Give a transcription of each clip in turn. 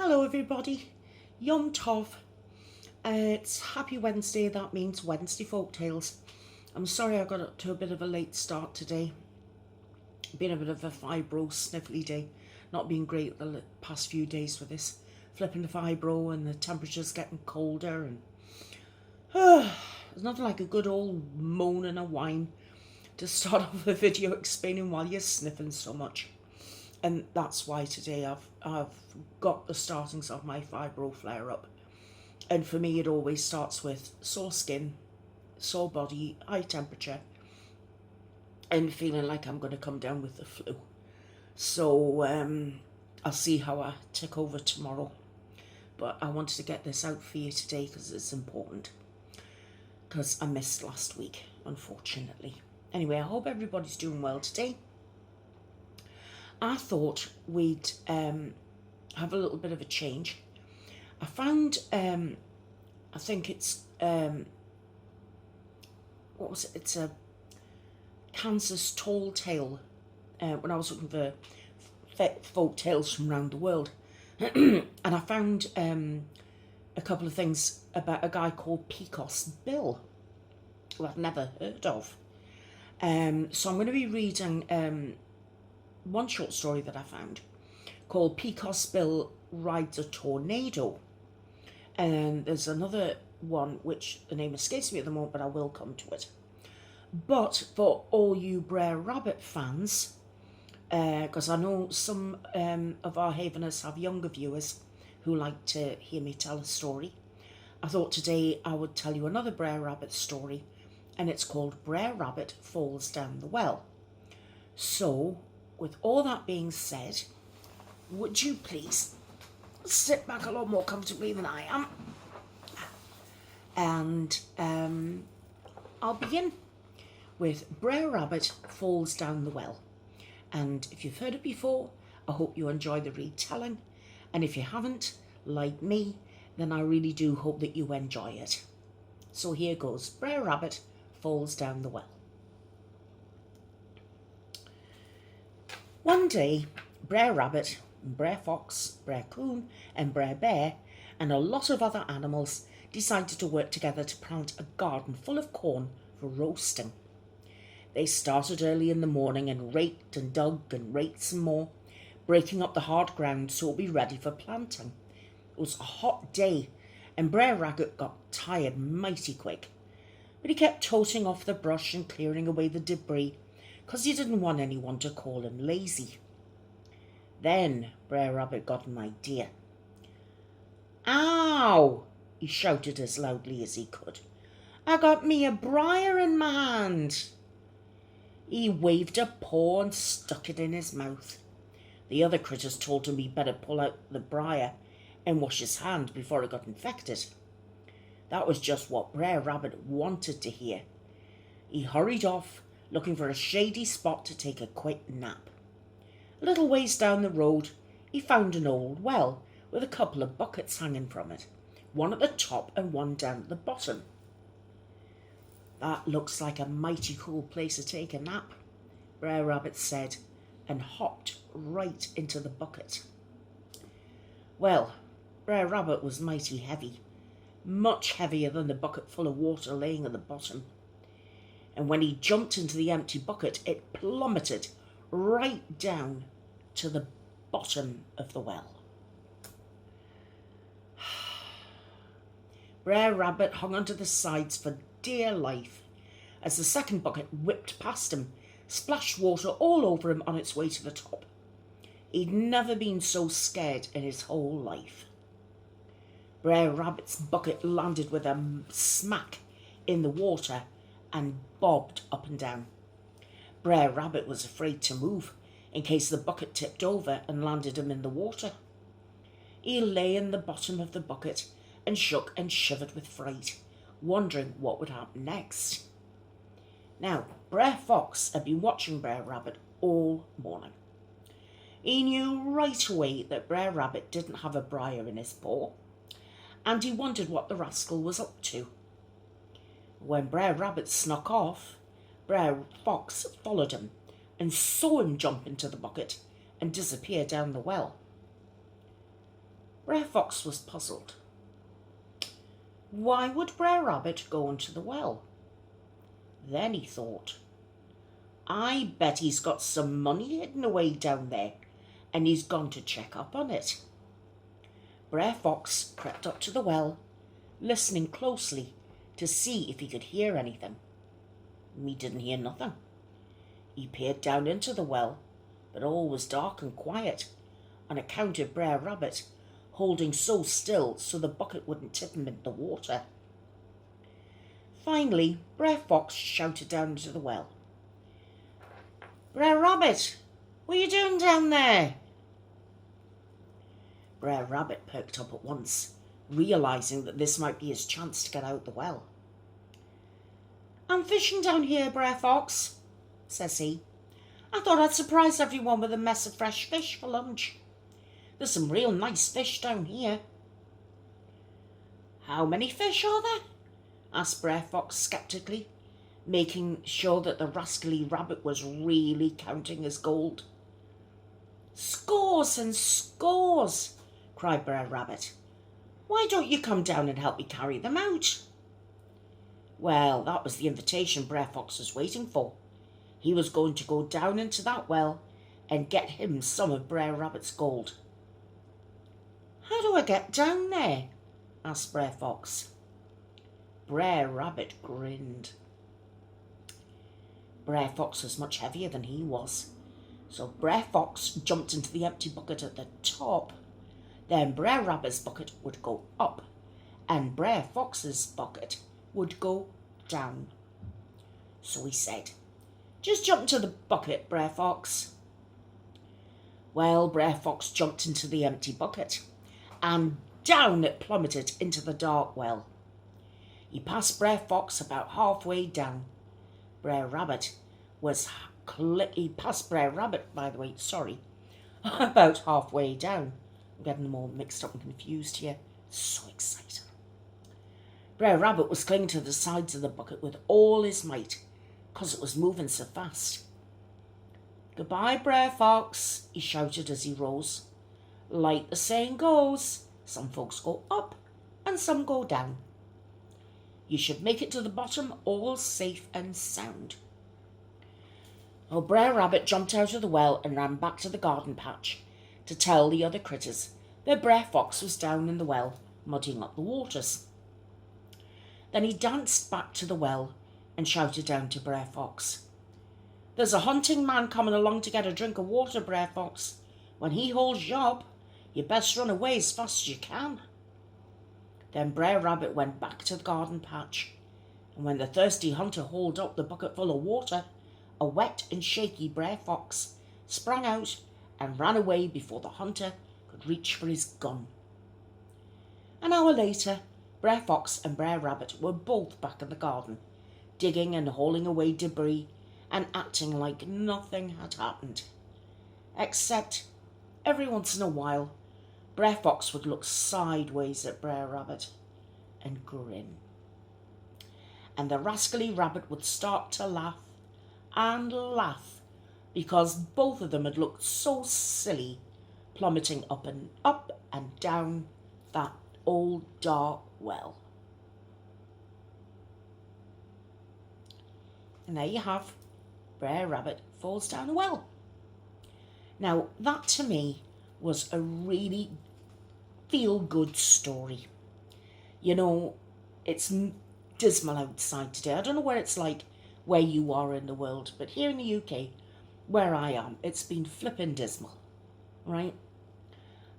Hello everybody, Yom Tov. It's Happy Wednesday, that means Wednesday Folktales. I'm sorry I got up to a bit of a late start today. Been a bit of a fibro sniffly day. Not been great the past few days with this. Flipping the fibro and the temperature's getting colder and there's nothing like a good old moan and a whine to start off a video explaining why you're sniffing so much. And that's why today I've got the startings of my fibro flare up. And for me, it always starts with sore skin, sore body, high temperature, and feeling like I'm going to come down with the flu. So I'll see how I take over tomorrow. But I wanted to get this out for you today because it's important. Because I missed last week, unfortunately. Anyway, I hope everybody's doing well today. I thought we'd have a little bit of a change. I found, I think it's, what was it? It's a Kansas tall tale. When I was looking for folk tales from around the world. And I found a couple of things about a guy called Pecos Bill, who I've never heard of. So I'm going to be reading one short story that I found called Pecos Bill Rides a Tornado. And there's another one which the name escapes me at the moment, but I will come to it. But for all you Brer Rabbit fans, because I know some of our Haveners have younger viewers who like to hear me tell a story, I thought today I would tell you another Brer Rabbit story, and it's called Brer Rabbit Falls Down the Well. So, with all that being said, would you please sit back a lot more comfortably than I am? And I'll begin with Brer Rabbit Falls Down the Well. And if you've heard it before, I hope you enjoy the retelling. And if you haven't, like me, then I really do hope that you enjoy it. So here goes. Brer Rabbit Falls Down the Well. One day, Brer Rabbit, Brer Fox, Brer Coon and Brer Bear and a lot of other animals decided to work together to plant a garden full of corn for roasting. They started early in the morning and raked and dug and raked some more, breaking up the hard ground so it would be ready for planting. It was a hot day and Brer Rabbit got tired mighty quick, but he kept toting off the brush and clearing away the debris because he didn't want anyone to call him lazy. Then Brer Rabbit got an idea. "Ow!" he shouted as loudly as he could. "I got me a briar in my hand." He waved a paw and stuck it in his mouth. The other critters told him he'd better pull out the briar and wash his hand before it got infected. That was just what Brer Rabbit wanted to hear. He hurried off, looking for a shady spot to take a quick nap. A little ways down the road, he found an old well with a couple of buckets hanging from it, one at the top and one down at the bottom. "That looks like a mighty cool place to take a nap," Brer Rabbit said, and hopped right into the bucket. Well, Brer Rabbit was mighty heavy, much heavier than the bucket full of water laying at the bottom. And when he jumped into the empty bucket, it plummeted right down to the bottom of the well. Brer Rabbit hung onto the sides for dear life as the second bucket whipped past him, splashed water all over him on its way to the top. He'd never been so scared in his whole life. Brer Rabbit's bucket landed with a smack in the water and bobbed up and down. Brer Rabbit was afraid to move in case the bucket tipped over and landed him in the water. He lay in the bottom of the bucket and shook and shivered with fright, wondering what would happen next. Now, Brer Fox had been watching Brer Rabbit all morning. He knew right away that Brer Rabbit didn't have a briar in his paw, and he wondered what the rascal was up to. When Brer Rabbit snuck off, Brer Fox followed him and saw him jump into the bucket and disappear down the well. Brer Fox was puzzled. Why would Brer Rabbit go into the well? Then he thought, I bet he's got some money hidden away down there, and he's gone to check up on it. Brer Fox crept up to the well, listening closely to see if he could hear anything. He didn't hear nothing. He peered down into the well, but all was dark and quiet, on account of Brer Rabbit holding so still so the bucket wouldn't tip him into the water. Finally, Brer Fox shouted down into the well, Brer Rabbit, what are you doing down there? Brer Rabbit perked up at once, realising that this might be his chance to get out the well. I'm fishing down here, Brer Fox, says he. I thought I'd surprise everyone with a mess of fresh fish for lunch. There's some real nice fish down here. How many fish are there? Asked Brer Fox sceptically, making sure that the rascally rabbit was really counting his gold. Scores and scores, cried Brer Rabbit. Why don't you come down and help me carry them out? Well, that was the invitation Brer Fox was waiting for. He was going to go down into that well and get him some of Brer Rabbit's gold. How do I get down there? Asked Brer Fox. Brer Rabbit grinned. Brer Fox was much heavier than he was, so Brer Fox jumped into the empty bucket at the top. Then Brer Rabbit's bucket would go up, and Brer Fox's bucket would go down. So he said, just jump into the bucket, Brer Fox. Well, Brer Fox jumped into the empty bucket, and down it plummeted into the dark well. He passed Brer Fox about halfway down. He passed Brer Rabbit, by the way, about halfway down. I'm getting them all mixed up and confused here. So exciting. Brer Rabbit was clinging to the sides of the bucket with all his might, 'cause it was moving so fast. Goodbye, Brer Fox, he shouted as he rose. Like the saying goes, some folks go up and some go down. You should make it to the bottom all safe and sound. Oh, Brer Rabbit jumped out of the well and ran back to the garden patch to tell the other critters that Brer Fox was down in the well, muddying up the waters. Then he danced back to the well and shouted down to Brer Fox. There's a hunting man coming along to get a drink of water, Brer Fox. When he holds you up, you best run away as fast as you can. Then Brer Rabbit went back to the garden patch, and when the thirsty hunter hauled up the bucket full of water, a wet and shaky Brer Fox sprang out and ran away before the hunter could reach for his gun. An hour later, Brer Fox and Brer Rabbit were both back in the garden, digging and hauling away debris and acting like nothing had happened. Except, every once in a while, Brer Fox would look sideways at Brer Rabbit and grin. And the rascally rabbit would start to laugh and laugh because both of them had looked so silly, plummeting up and down that old dark well. And there you have Brer Rabbit falls down a well. Now, that to me was a really feel-good story. You know, it's dismal outside today. I don't know where it's like where you are in the world, but here in the UK, where I am, it's been flipping dismal, right?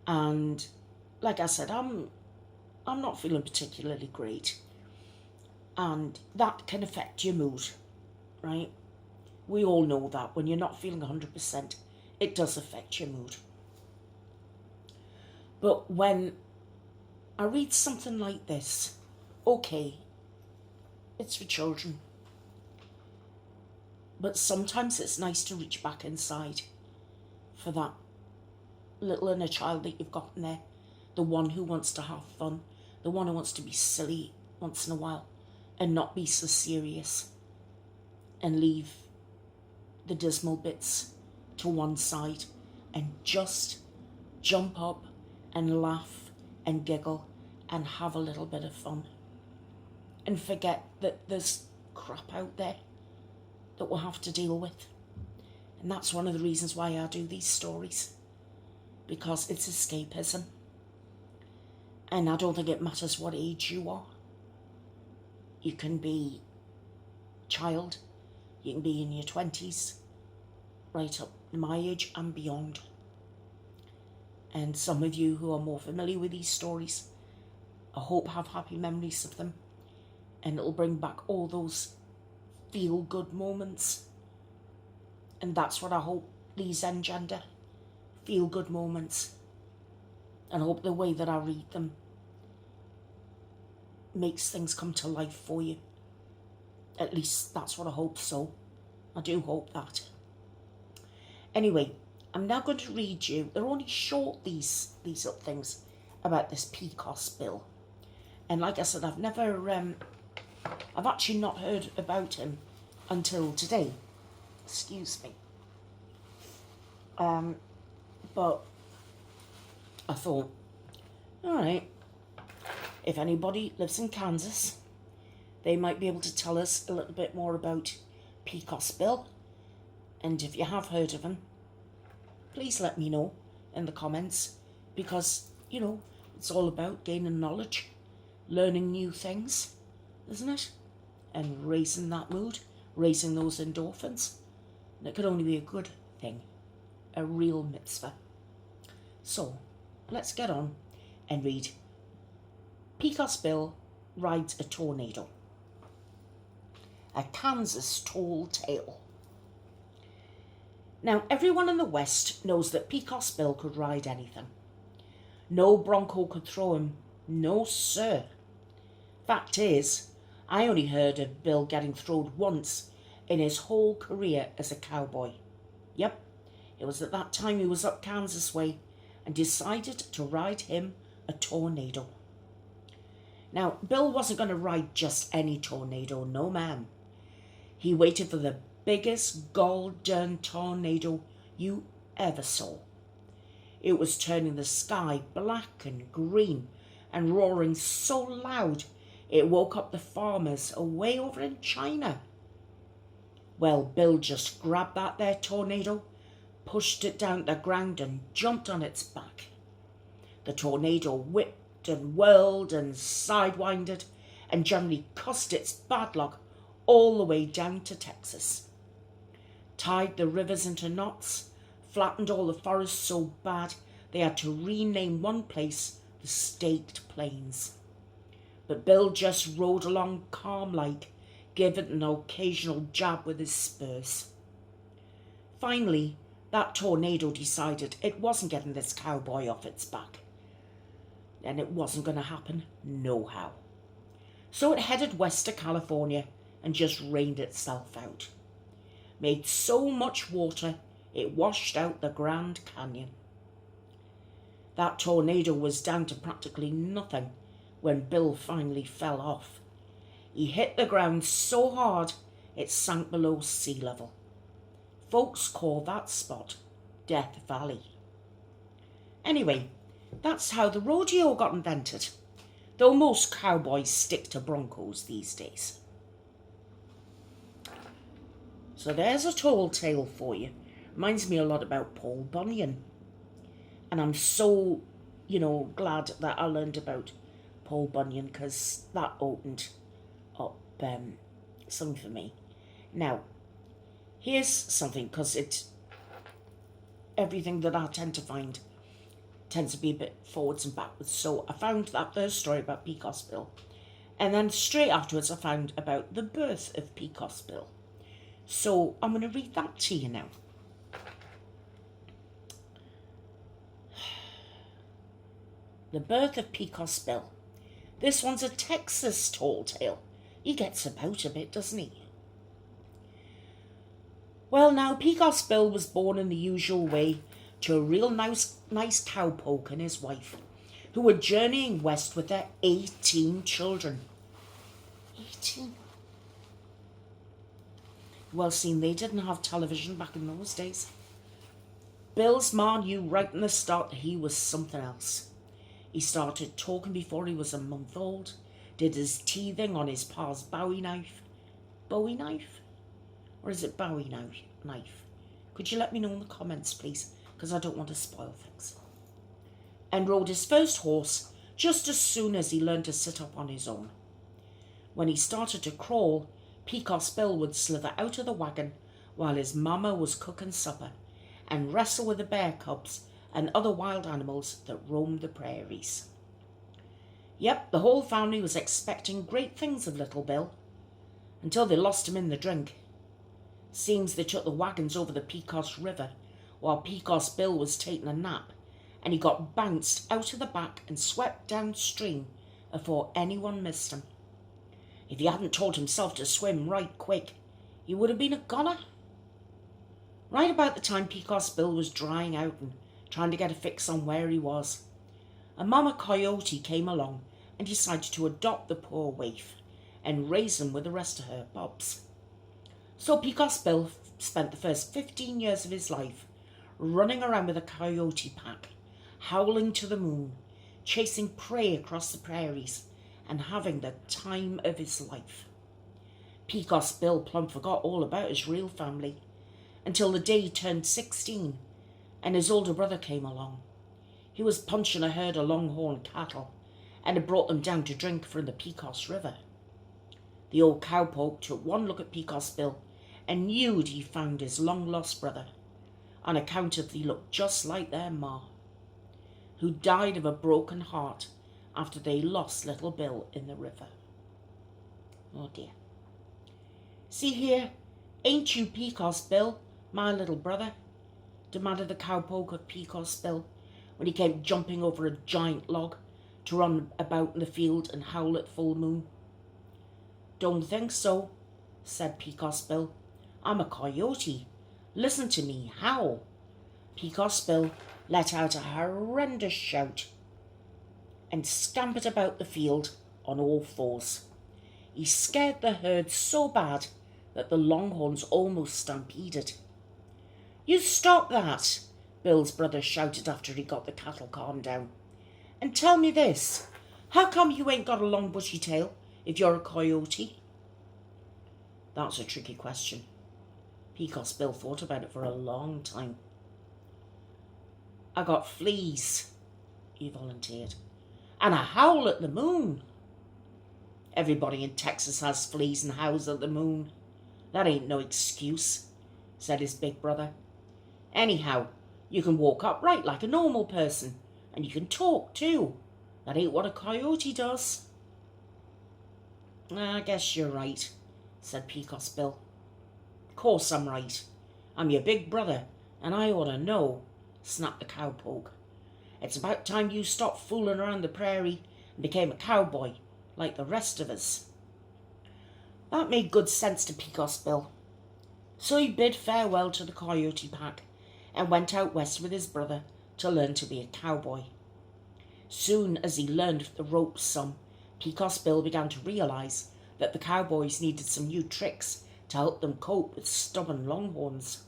And like I said, I'm not feeling particularly great, and that can affect your mood, right? We all know that when you're not feeling 100%, it does affect your mood. But when I read something like this, okay, it's for children. But sometimes it's nice to reach back inside for that little inner child that you've got in there, the one who wants to have fun, the one who wants to be silly once in a while and not be so serious and leave the dismal bits to one side and just jump up and laugh and giggle and have a little bit of fun and forget that there's crap out there that we'll have to deal with. And that's one of the reasons why I do these stories, because it's escapism. And I don't think it matters what age you are. You can be child, you can be in your 20s, right up to my age and beyond. And some of you who are more familiar with these stories, I hope have happy memories of them, and it'll bring back all those feel-good moments. And that's what I hope these engender, feel-good moments. And I hope the way that I read them makes things come to life for you. At least that's what I hope so. I do hope that. Anyway, I'm now going to read you, they're only short, these little things about this Pecos Bill. And like I said, I've actually not heard about him until today. Excuse me. But I thought, all right, if anybody lives in Kansas, they might be able to tell us a little bit more about Pecos Bill. And if you have heard of him, please let me know in the comments, because, you know, it's all about gaining knowledge, learning new things, isn't it? And raising that mood, raising those endorphins. And it could only be a good thing, a real mitzvah. So, let's get on and read Pecos Bill Rides a Tornado. A Kansas Tall Tale. Now, everyone in the West knows that Pecos Bill could ride anything. No bronco could throw him. No, sir. Fact is, I only heard of Bill getting thrown once in his whole career as a cowboy. Yep, it was at that time he was up Kansas way and decided to ride him a tornado. Now, Bill wasn't going to ride just any tornado, no ma'am. He waited for the biggest golden tornado you ever saw. It was turning the sky black and green and roaring so loud it woke up the farmers away over in China. Well, Bill just grabbed that there tornado, pushed it down to the ground and jumped on its back. The tornado whipped and whirled and sidewinded and generally cussed its bad luck all the way down to Texas. Tied the rivers into knots, flattened all the forests so bad they had to rename one place the Staked Plains. But Bill just rode along calm-like, giving an occasional jab with his spurs. Finally, that tornado decided it wasn't getting this cowboy off its back. And it wasn't going to happen nohow. So it headed west to California and just rained itself out. Made so much water, it washed out the Grand Canyon. That tornado was down to practically nothing when Bill finally fell off. He hit the ground so hard it sank below sea level. Folks call that spot Death Valley. Anyway, that's how the rodeo got invented, though most cowboys stick to broncos these days. So there's a tall tale for you. Reminds me a lot about Paul Bunyan. And I'm so, glad that I learned about Paul Bunyan, because that opened up something for me. Now, here's something, because everything that I tend to find tends to be a bit forwards and backwards. So I found that first story about Pecos Bill. And then straight afterwards I found about the birth of Pecos Bill. So I'm going to read that to you now. The birth of Pecos Bill. This one's a Texas tall tale. He gets about a bit, doesn't he? Well, now, Pecos Bill was born in the usual way to a real nice cowpoke and his wife, who were journeying west with their 18 children. 18? Well, seen, they didn't have television back in those days. Bill's ma knew right in the start that he was something else. He started talking before he was a month old, did his teething on his pa's bowie knife. Bowie knife? Or is it bowie knife? Could you let me know in the comments, please? Because I don't want to spoil things. And rode his first horse just as soon as he learned to sit up on his own. When he started to crawl, Pecos Bill would slither out of the wagon while his mama was cooking supper and wrestle with the bear cubs and other wild animals that roamed the prairies. Yep, the whole family was expecting great things of little Bill, until they lost him in the drink. Seems they took the wagons over the Pecos River while Pecos Bill was taking a nap, and he got bounced out of the back and swept downstream before anyone missed him. If he hadn't taught himself to swim right quick, he would have been a goner. Right about the time Pecos Bill was drying out and trying to get a fix on where he was, a mama coyote came along and decided to adopt the poor waif and raise him with the rest of her pups. So Pecos Bill spent the first 15 years of his life running around with a coyote pack, howling to the moon, chasing prey across the prairies, and having the time of his life. Pecos Bill plumb forgot all about his real family until the day he turned 16 and his older brother came along. He was punching a herd of longhorn cattle and had brought them down to drink from the Pecos River. The old cowpoke took one look at Pecos Bill and knew he found his long-lost brother, on account of he looked just like their ma, who died of a broken heart after they lost little Bill in the river. Oh dear. See here, ain't you Pecos Bill, my little brother? Demanded the cowpoke of Pecos Bill when he came jumping over a giant log to run about in the field and howl at full moon. Don't think so, said Pecos Bill. I'm a coyote. Listen to me howl. Pecos Bill let out a horrendous shout and scampered about the field on all fours. He scared the herd so bad that the longhorns almost stampeded. You stop that, Bill's brother shouted after he got the cattle calmed down. And tell me this, how come you ain't got a long bushy tail if you're a coyote? That's a tricky question. Pecos Bill thought about it for a long time. I got fleas, he volunteered, and I howl at the moon. Everybody in Texas has fleas and howls at the moon. That ain't no excuse, said his big brother. Anyhow, you can walk upright like a normal person, and you can talk too. That ain't what a coyote does. I guess you're right, said Pecos Bill. Course I'm right. I'm your big brother, and I ought to know, snapped the cowpoke. It's about time you stopped fooling around the prairie and became a cowboy, like the rest of us. That made good sense to Pecos Bill. So he bid farewell to the coyote pack and went out west with his brother to learn to be a cowboy. Soon as he learned the ropes some, Pecos Bill began to realize that the cowboys needed some new tricks to help them cope with stubborn longhorns.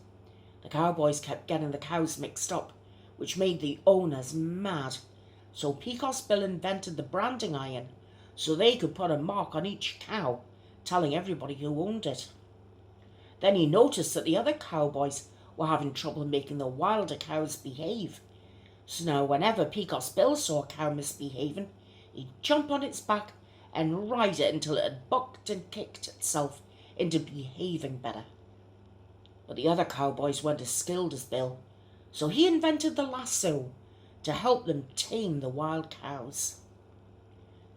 The cowboys kept getting the cows mixed up, which made the owners mad. So Pecos Bill invented the branding iron so they could put a mark on each cow, telling everybody who owned it. Then he noticed that the other cowboys were having trouble making the wilder cows behave. So now whenever Pecos Bill saw a cow misbehaving, he'd jump on its back and ride it until it had bucked and kicked itself into behaving better. But the other cowboys weren't as skilled as Bill, so he invented the lasso to help them tame the wild cows.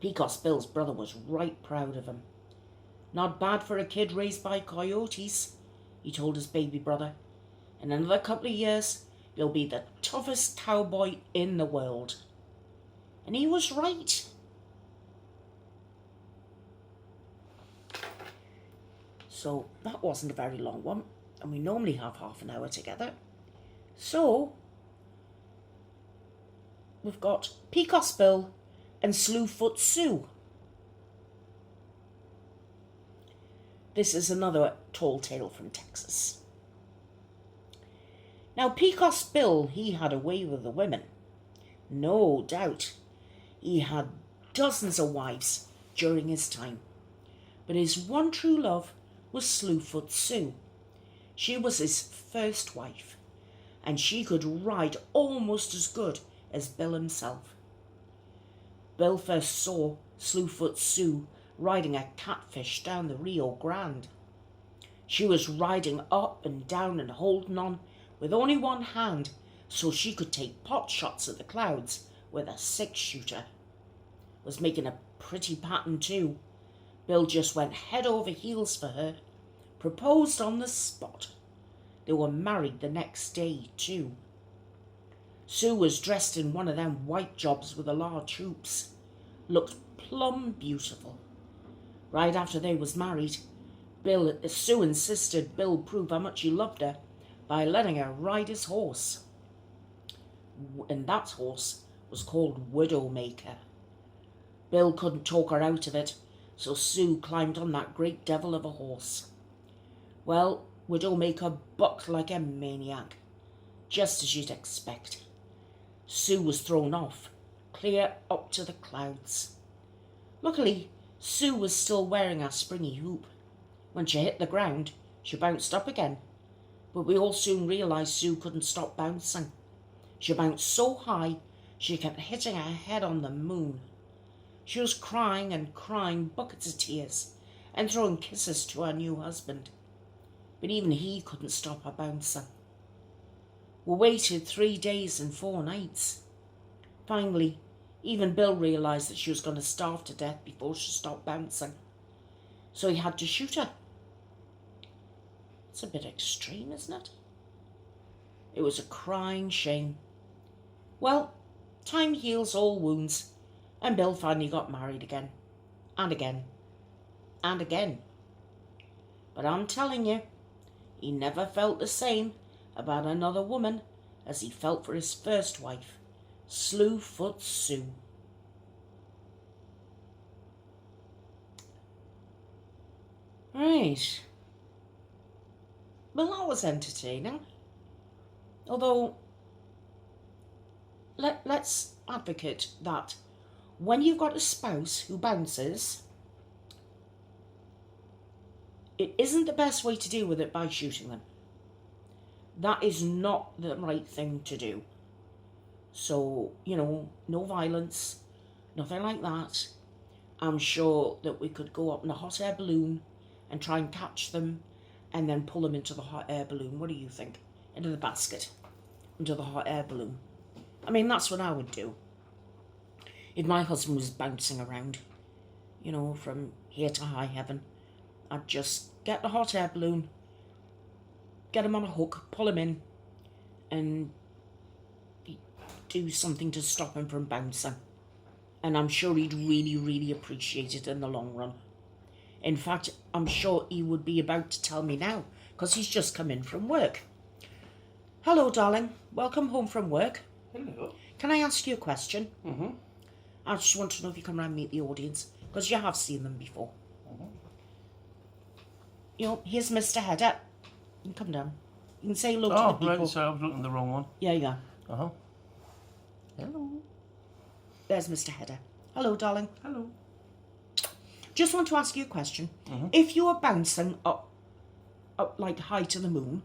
Pecos Bill's brother was right proud of him. Not bad for a kid raised by coyotes, he told his baby brother. In another couple of years, you'll be the toughest cowboy in the world. And he was right. So that wasn't a very long one, and we normally have half an hour together. So we've got Pecos Bill and Slewfoot Sue. This is another tall tale from Texas. Now Pecos Bill, he had a way with the women, no doubt. He had dozens of wives during his time, but his one true love was Slewfoot Sue. She was his first wife, and she could ride almost as good as Bill himself. Bill first saw Slewfoot Sue riding a catfish down the Rio Grande. She was riding up and down and holding on with only one hand so she could take pot shots at the clouds with a 6-shooter. Was making a pretty pattern too. Bill just went head over heels for her, proposed on the spot. They were married the next day too. Sue was dressed in one of them white jobs with the large hoops. Looked plumb beautiful. Right after they was married, Sue insisted Bill prove how much he loved her by letting her ride his horse. And that horse was called Widowmaker. Bill couldn't talk her out of it, so Sue climbed on that great devil of a horse. Well, Widowmaker bucked like a maniac, just as you'd expect. Sue was thrown off, clear up to the clouds. Luckily, Sue was still wearing her springy hoop. When she hit the ground, she bounced up again, but we all soon realised Sue couldn't stop bouncing. She bounced so high, she kept hitting her head on the moon. She was crying and crying buckets of tears and throwing kisses to her new husband, but even he couldn't stop her bouncing. We waited 3 days and 4 nights. Finally, even Bill realised that she was going to starve to death before she stopped bouncing, so he had to shoot her. It's a bit extreme, isn't it? It was a crying shame. Well, time heals all wounds, and Bill finally got married again, and again, and again. But I'm telling you, he never felt the same about another woman as he felt for his first wife, Slewfoot Sue. Right. Well, that was entertaining. Although, let's advocate that when you've got a spouse who bounces, it isn't the best way to deal with it by shooting them. That is not the right thing to do. So, no violence, nothing like that. I'm sure that we could go up in a hot air balloon and try and catch them and then pull them into the hot air balloon. What do you think? Into the basket, into the hot air balloon. I mean, that's what I would do. If my husband was bouncing around, from here to high heaven, I'd just get the hot air balloon, get him on a hook, pull him in, and do something to stop him from bouncing. And I'm sure he'd really, really appreciate it in the long run. In fact, I'm sure he would be about to tell me now, because he's just come in from work. Hello, darling. Welcome home from work. Hello. Can I ask you a question? Mm-hmm. I just want to know if you can round meet the audience, because you have seen them before. Mm-hmm. Here's Mr. Header. You can come down. You can say hello to the people. Right, so I was looking at the wrong one. Yeah, you are. Uh-huh. Hello. There's Mr. Header. Hello, darling. Hello. Just want to ask you a question. Mm-hmm. If you are bouncing up like high to the moon,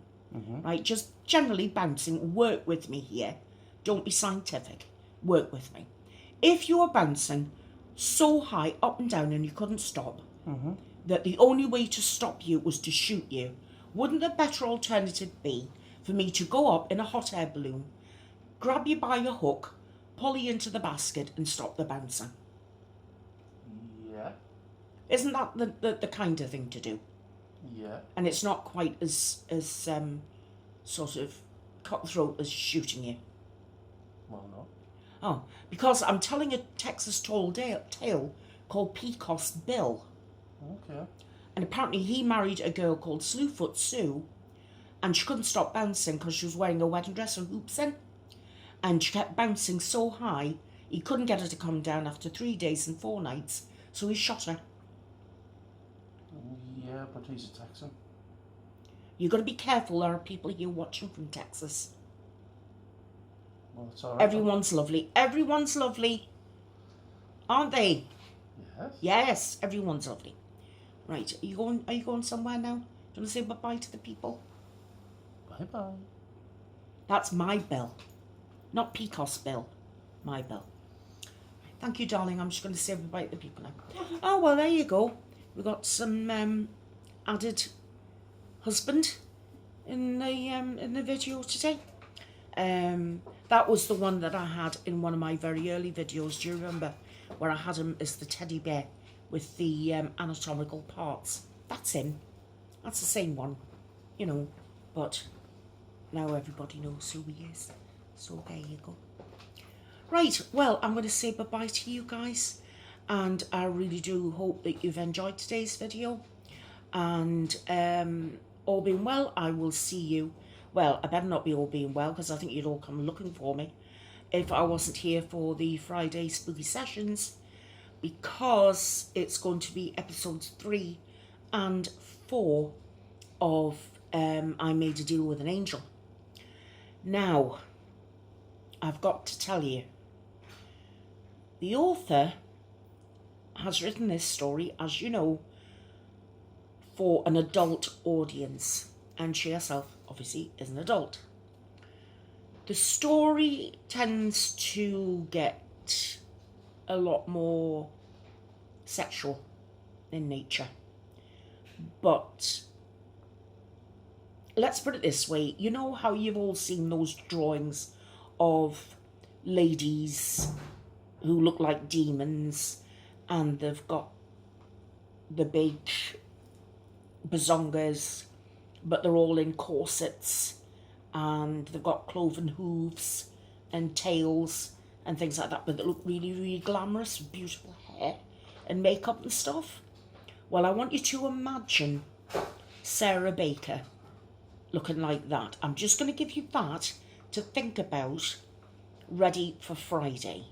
right, just generally bouncing, work with me here. Don't be scientific. Work with me. If you are bouncing so high up and down and you couldn't stop, that the only way to stop you was to shoot you, wouldn't the better alternative be for me to go up in a hot air balloon, grab you by your hook, pull you into the basket and stop the bouncing? Yeah. Isn't that the kind of thing to do? Yeah. And it's not quite as sort of cutthroat as shooting you. Well, no. Oh, because I'm telling a Texas tall tale called Pecos Bill. Okay. And apparently he married a girl called Slewfoot Sue, and she couldn't stop bouncing because she was wearing a wedding dress and hoops in. And she kept bouncing so high, he couldn't get her to come down after 3 days and 4 nights, so he shot her. Yeah, but he's a Texan. You've got to be careful, there are people here watching from Texas. Well, it's all right. Everyone's lovely. Everyone's lovely. aren't they? Yes. Yes, everyone's lovely. Right, are you going somewhere now? Do you want to say bye-bye to the people? Bye-bye. That's my Bill, not Pecos Bill. My Bill. Thank you, darling. I'm just going to say bye-bye to the people now. Oh, well, there you go. We got some added husband in the video today. That was the one that I had in one of my very early videos. Do you remember where I had him as the teddy bear with the anatomical parts? That's him. That's the same one, you know. But now everybody knows who he is. So there you go. Right, well, I'm going to say bye-bye to you guys. And I really do hope that you've enjoyed today's video. And all being well, I will see you. Well, I better not be all being well, because I think you'd all come looking for me if I wasn't here for the Friday spooky sessions, because it's going to be episodes 3 and 4 of I Made a Deal with an Angel. Now, I've got to tell you, the author has written this story, as you know, for an adult audience, and she herself obviously is an adult. The story tends to get a lot more sexual in nature, but let's put it this way. You know how you've all seen those drawings of ladies who look like demons, and they've got the big bazongas, but they're all in corsets, and they've got cloven hooves and tails and things like that, but they look really, really glamorous, beautiful hair and makeup and stuff. Well, I want you to imagine Sarah Baker looking like that. I'm just going to give you that to think about, ready for Friday.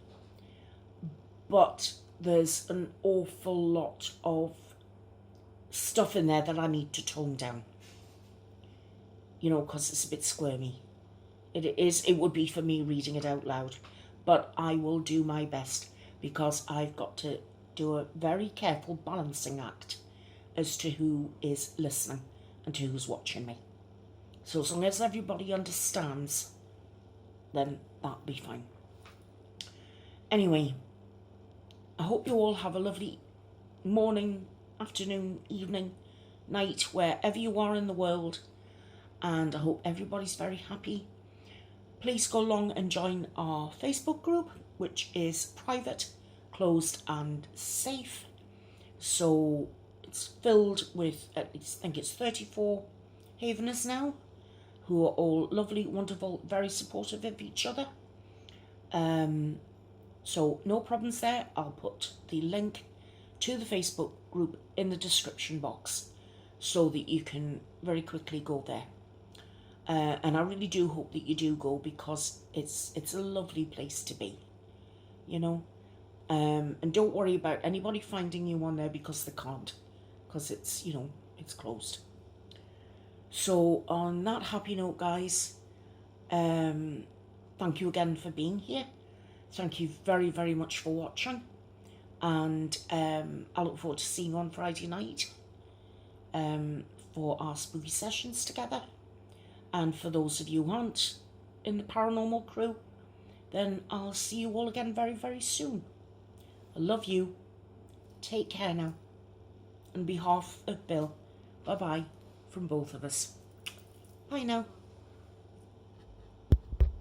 But there's an awful lot of stuff in there that I need to tone down. You know, because it's a bit squirmy. It would be for me reading it out loud. But I will do my best, because I've got to do a very careful balancing act as to who is listening and to who's watching me. So as long as everybody understands, then that'll be fine. Anyway, I hope you all have a lovely morning, afternoon, evening, night, wherever you are in the world. And I hope everybody's very happy. Please go along and join our Facebook group, which is private, closed and safe. So it's filled with, at least, I think it's 34 Haveners now, who are all lovely, wonderful, very supportive of each other. So no problems there. I'll put the link to the Facebook group in the description box so that you can very quickly go there. And I really do hope that you do go, because it's a lovely place to be, you know. And don't worry about anybody finding you on there, because they can't, because it's, you know, it's closed. So on that happy note, guys, thank you again for being here. Thank you very, very much for watching. And I look forward to seeing you on Friday night for our spooky sessions together. And for those of you who aren't in the paranormal crew, then I'll see you all again very, very soon. I love you. Take care now. On behalf of Bill, bye-bye from both of us. Bye now.